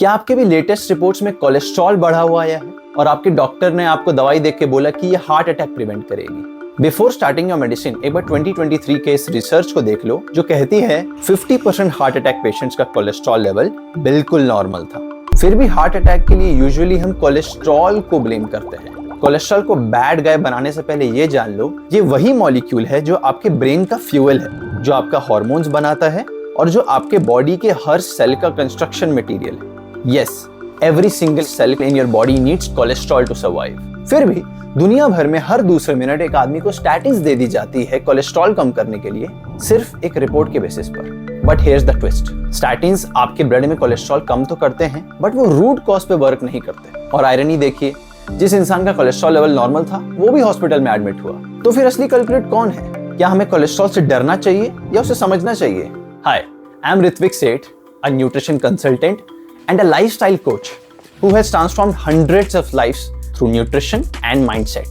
क्या आपके भी लेटेस्ट रिपोर्ट्स में कोलेस्ट्रॉल बढ़ा हुआ आया है और आपके डॉक्टर ने आपको दवाई देख के बोला कि ये हार्ट अटैक प्रिवेंट करेगी? बिफोर स्टार्टिंग योर मेडिसिन एक बार 2023 के इस रिसर्च को देख लो जो कहती है 50% हार्ट अटैक पेशेंट्स का कोलेस्ट्रॉल लेवल बिल्कुल नॉर्मल था। फिर भी हार्ट अटैक के लिए यूजुअली हम कोलेस्ट्रॉल को ब्लेम करते हैं। कोलेस्ट्रॉल को बैड गाय बनाने से पहले ये जान लो, ये वही मॉलिक्यूल है जो आपके ब्रेन का फ्यूल है, जो आपका हार्मोन्स बनाता है और जो आपके बॉडी के हर सेल का कंस्ट्रक्शन मटेरियल है। Yes, every single cell in your body needs cholesterol to survive. फिर भी दुनिया भर में हर दूसरे मिनट एक आदमी को स्टैटिन्स दे दी जाती है कोलेस्ट्रॉल कम करने के लिए, सिर्फ एक रिपोर्ट के बेसिस पर। But here's the twist, statins आपके ब्लड में कोलेस्ट्रॉल कम तो करते हैं बट वो रूट कॉज पे वर्क नहीं करते। और आयरनी देखिए, जिस इंसान का कोलेस्ट्रॉल लेवल नॉर्मल था वो भी हॉस्पिटल में एडमिट हुआ। तो फिर असली कल्प्रिट कौन है? क्या हमें कोलेस्ट्रॉल से डरना चाहिए या उसे समझना चाहिए? हाय, आई एम ऋत्विक सेठ, अ nutrition consultant and a lifestyle coach who has transformed hundreds of lives through nutrition and mindset.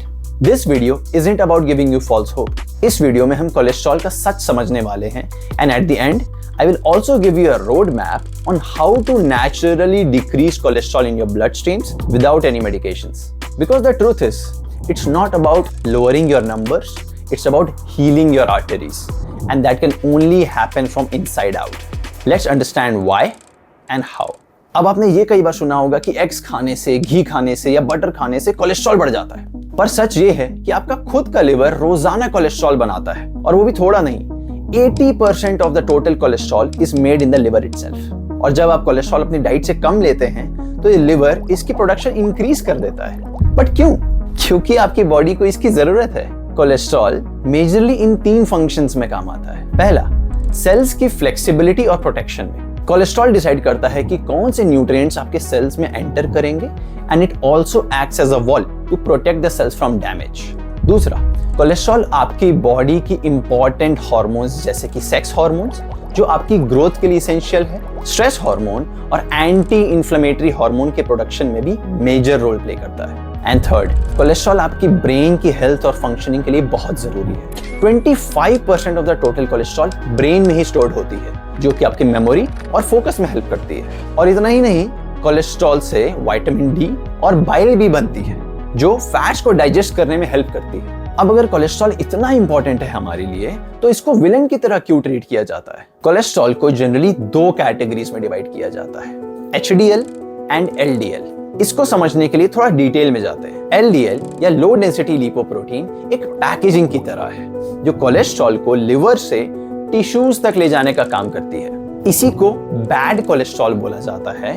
This video isn't about giving you false hope. इस वीडियो में हम कोलेस्ट्रॉल का सच समझने वाले हैं and at the end I will also give you a roadmap on how to naturally decrease cholesterol in your bloodstreams without any medications. Because the truth is, it's not about lowering your numbers, it's about healing your arteries, and that can only happen from inside out. Let's understand why and how. अब आपने ये कई बार सुना होगा कि eggs खाने से, घी खाने से या बटर खाने से कोलेस्ट्रॉल बढ़ जाता है, पर सच ये है कि आपका खुद का लिवर रोजाना कोलेस्ट्रॉल बनाता है, और वो भी थोड़ा नहीं। 80% of the total cholesterol is made in the liver itself. और जब आप कोलेस्ट्रॉल अपनी डाइट से कम लेते हैं तो ये लिवर इसकी प्रोडक्शन इंक्रीज कर देता है। बट क्यों? क्योंकि आपकी बॉडी को इसकी जरूरत है। कोलेस्ट्रॉल मेजरली इन 3 फंक्शंस में काम आता है। पहला, सेल्स की फ्लेक्सिबिलिटी और प्रोटेक्शन में। कोलेस्ट्रॉल डिसाइड करता है कि कौन से न्यूट्रिएंट्स आपके सेल्स में एंटर करेंगे and it also acts as a wall to protect the cells from damage. दूसरा, कोलेस्ट्रॉल आपकी बॉडी की इंपॉर्टेंट हार्मोन्स जैसे कि सेक्स हार्मोन्स जो आपकी ग्रोथ के लिए एसेंशियल है, स्ट्रेस हार्मोन और एंटी इंफ्लेमेटरी हार्मोन के प्रोडक्शन में भी मेजर रोल प्ले करता है। एंड थर्ड, कोलेस्ट्रॉल आपकी ब्रेन की हेल्थ और फंक्शनिंग के लिए बहुत जरूरी है। 25% of the total cholesterol brain में ही स्टोर्ड होती है, जो कि आपकी मेमोरी और फोकस में हेल्प करती है। और इतना ही नहीं, कोलेस्ट्रॉल से विटामिन डी और बाइल भी बनती है जो फैट्स को डाइजेस्ट करने में हेल्प करती है। अब अगर कोलेस्ट्रॉल इतना इंपॉर्टेंट है हमारे लिए, तो इसको विलन की तरह क्यों ट्रीट किया जाता है? कोलेस्ट्रॉल को जनरली 2 कैटेगरीज में डिवाइड किया जाता है, HDL एंड LDL। इसको समझने के लिए थोड़ा डिटेल में जाते हैं। LDL या लो डेंसिटी लिपोप्रोटीन एक पैकेजिंग की तरह है जो कोलेस्ट्रॉल को लिवर से टिश्यूज तक ले जाने का काम करती है। इसी को बैड कोलेस्ट्रॉल बोला जाता है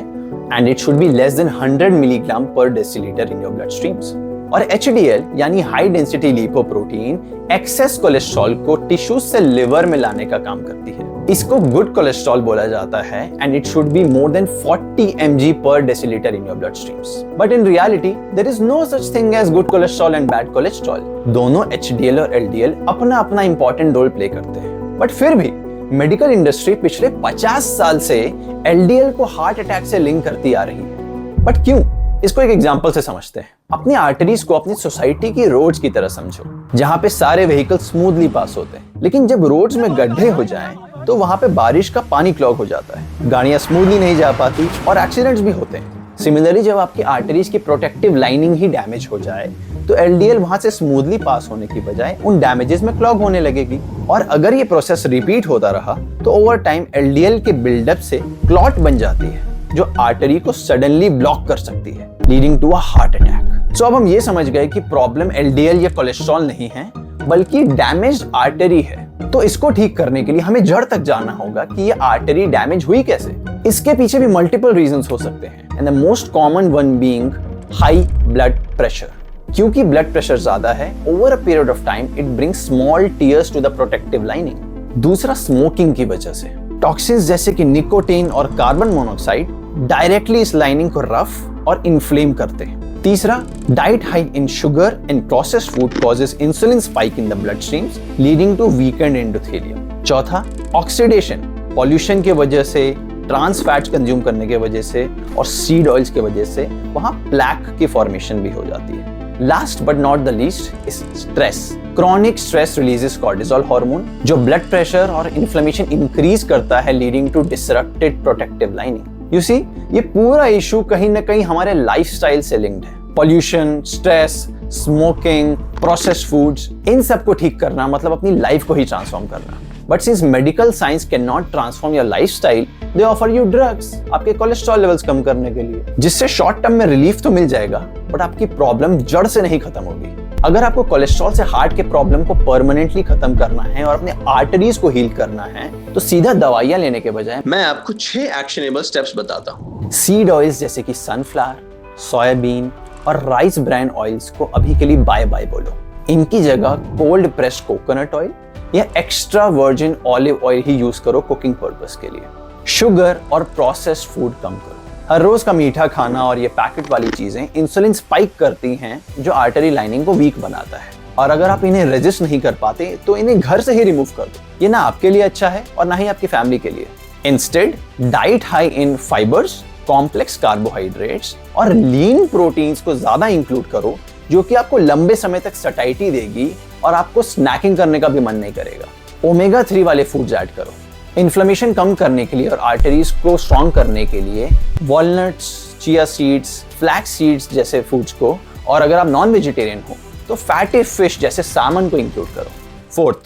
and it should be less than 100 milligram per decilitre in your blood streams. और HDL यानी high density lipoprotein excess cholesterol को टिश्यूज से लिवर में लाने का काम करती है। इसको गुड कोलेस्ट्रॉल बोला जाता है and it should be more than 40 mg per decilitre in your blood streams. But in reality there is no such thing as good cholesterol and bad cholesterol. दोनों HDL और LDL अपना अपना important role play करते हैं। But फिर भी medical industry पिछले 50 साल से LDL को हार्ट अटैक से लिंक करती आ रही है। बट क्यों? इसको एक एग्जांपल से समझते हैं। अपनी आर्टरीज को अपनी सोसाइटी की रोड्स की तरह समझो, जहां पे सारे व्हीकल स्मूथली पास होते हैं। लेकिन जब रोड्स में गड्ढे हो जाएं, तो वहां पे बारिश का पानी क्लॉग हो जाता है, गाड़ियां स्मूथली नहीं जा पाती और एक्सीडेंट्स भी होते हैं। सिमिलरली जब आपकी आर्टरीज की प्रोटेक्टिव लाइनिंग ही डैमेज हो जाए, तो LDL वहां से स्मूथली पास होने की बजाय उन डैमेजेस में क्लॉग होने लगेगी। और अगर ये प्रोसेस रिपीट होता रहा तो ओवर टाइम LDL के बिल्डअप से क्लॉट बन जाती है जो आर्टरी को सडनली ब्लॉक कर सकती है, leading to a heart attack. So अब हम ये समझ गए कि प्रॉब्लम LDL या कोलेस्ट्रॉल नहीं है बल्कि डैमेज्ड आर्टरी है। तो इसको ठीक करने के लिए हमें जड़ तक जाना होगा कि ये आर्टरी डैमेज हुई कैसे। इसके पीछे भी मल्टीपल रीजंस हो सकते हैं and the most common one being high blood pressure. क्योंकि ब्लड प्रेशर ज्यादा है, over a period of time it brings small tears to the protective lining. दूसरा, स्मोकिंग की वजह से टॉक्सिन्स जैसे कि निकोटीन और कार्बन मोनोऑक्साइड डायरेक्टली इस लाइनिंग को रफ और इन्फ्लेम करते हैं। तीसरा, diet high in sugar and processed food causes insulin spike in the blood streams leading to weekend endothelium. चौथा, ऑक्सीडेशन, पॉल्यूशन की वजह से, ट्रांस फैट्स कंज्यूम करने की वजह से और सीड ऑयल्स की वजह से वहां प्लैक की फॉर्मेशन भी हो जाती है। Last but not the least is stress. Chronic stress releases cortisol hormone जो ब्लड प्रेशर और इन्फ्लेमेशन इंक्रीज करता है, leading to disrupted protective lining. You see, ये पूरा इशू कहीं ना कहीं हमारे लाइफस्टाइल से लिंक्ड है। Pollution, stress, smoking, processed foods, इन सबको ठीक करना मतलब अपनी लाइफ को ही ट्रांसफॉर्म करना। But since medical science can not transform your lifestyle, they offer you drugs आपके कोलेस्ट्रॉल लेवल्स कम करने के लिए, जिससे शॉर्ट टर्म में रिलीफ तो मिल जाएगा बट आपकी प्रॉब्लम जड़ से नहीं खत्म होगी। अगर आपको कोलेस्ट्रॉल से हार्ट के प्रॉब्लम को परमानेंटली खत्म करना है और अपने आर्टरीज को हील करना है, तो सीधा दवाइयां लेने के बजाय मैं आपको 6 एक्शनेबल स्टेप्स बताता हूँ। सीड ऑयल्स जैसे कि सनफ्लावर, सोयाबीन और राइस ब्रान ऑयल्स को अभी के लिए बाय बाय बोलो। इनकी जगह कोल्ड प्रेस्ड कोकोनट ऑयल या एक्स्ट्रा वर्जिन ऑलिव ऑयल ही यूज करो कुकिंग पर्पस के लिए। शुगर और प्रोसेस्ड फूड कम करो। हर रोज का मीठा खाना और ये पैकेट वाली चीजें इंसुलिन स्पाइक करती हैं, जो आर्टरी लाइनिंग को वीक बनाता है। और अगर आप इन्हें रेजिस्ट नहीं कर पाते तो इन्हें घर से ही रिमूव कर दो। ये ना आपके लिए अच्छा है और ना ही आपकी फैमिली के लिए। Instead diet high in fibres, complex carbohydrates और लीन प्रोटीन्स को ज्यादा इंक्लूड करो, जो कि आपको लंबे समय तक सटाइटी देगी और आपको स्नैकिंग करने का भी मन नहीं करेगा। ओमेगा 3 वाले फूड्स ऐड करो। इन्फ्लेमेशन कम करने के लिए और आर्टरीज को स्ट्रॉन्ग करने के लिए walnuts, chia seeds, flax seeds जैसे फूड्स को, और अगर आप नॉन वेजिटेरियन हो तो फैटी फिश जैसे सामन को इंक्लूड करो। फोर्थ,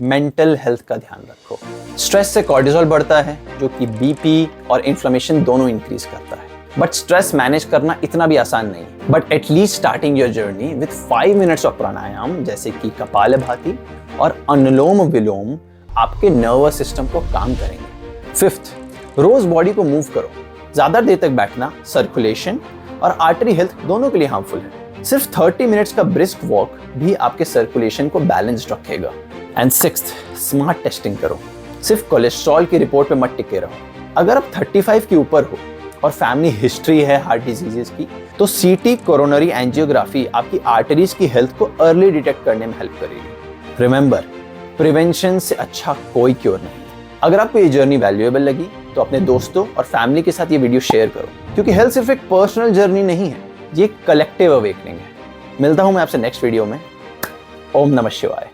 मेंटल हेल्थ का ध्यान रखो। स्ट्रेस से कॉर्टिसोल बढ़ता है, जो कि बीपी और इन्फ्लेमेशन दोनों इंक्रीज करता है। बट स्ट्रेस मैनेज करना इतना भी आसान नहीं। But at least starting your journey with 5 minutes of pranayama जैसे कि कपालभाति और अनुलोम विलोम आपके नर्वस सिस्टम को काम करेंगे। फिफ्थ, रोज बॉडी को मूव करो। ज्यादा देर तक बैठना सर्कुलेशन और आर्टरी हेल्थ दोनों के लिए हार्मफुल है। सिर्फ 30 मिनट्स का ब्रिस्क वॉक भी आपके सर्कुलेशन को बैलेंस्ड रखेगा। एंड सिक्स्थ, स्मार्ट टेस्टिंग करो। सिर्फ कोलेस्ट्रॉल की रिपोर्ट पे मत टिके रहो। अगर आप 35 के ऊपर हो और फैमिली हिस्ट्री है हार्ट डिजीजेस की, तो सीटी कोरोनरी एंजियोग्राफी आपकी आर्टरीज की हेल्थ को अर्ली डिटेक्ट करने में हेल्प करेगी। रिमेंबर, प्रिवेंशन से अच्छा कोई क्योर नहीं। अगर आपको ये जर्नी वैल्यूएबल लगी तो अपने दोस्तों और फैमिली के साथ ये वीडियो शेयर करो, क्योंकि हेल्थ सिर्फ एक पर्सनल जर्नी नहीं है, ये कलेक्टिव अवेकनिंग है। मिलता हूं मैं आपसे नेक्स्ट वीडियो में। ओम नमः शिवाय।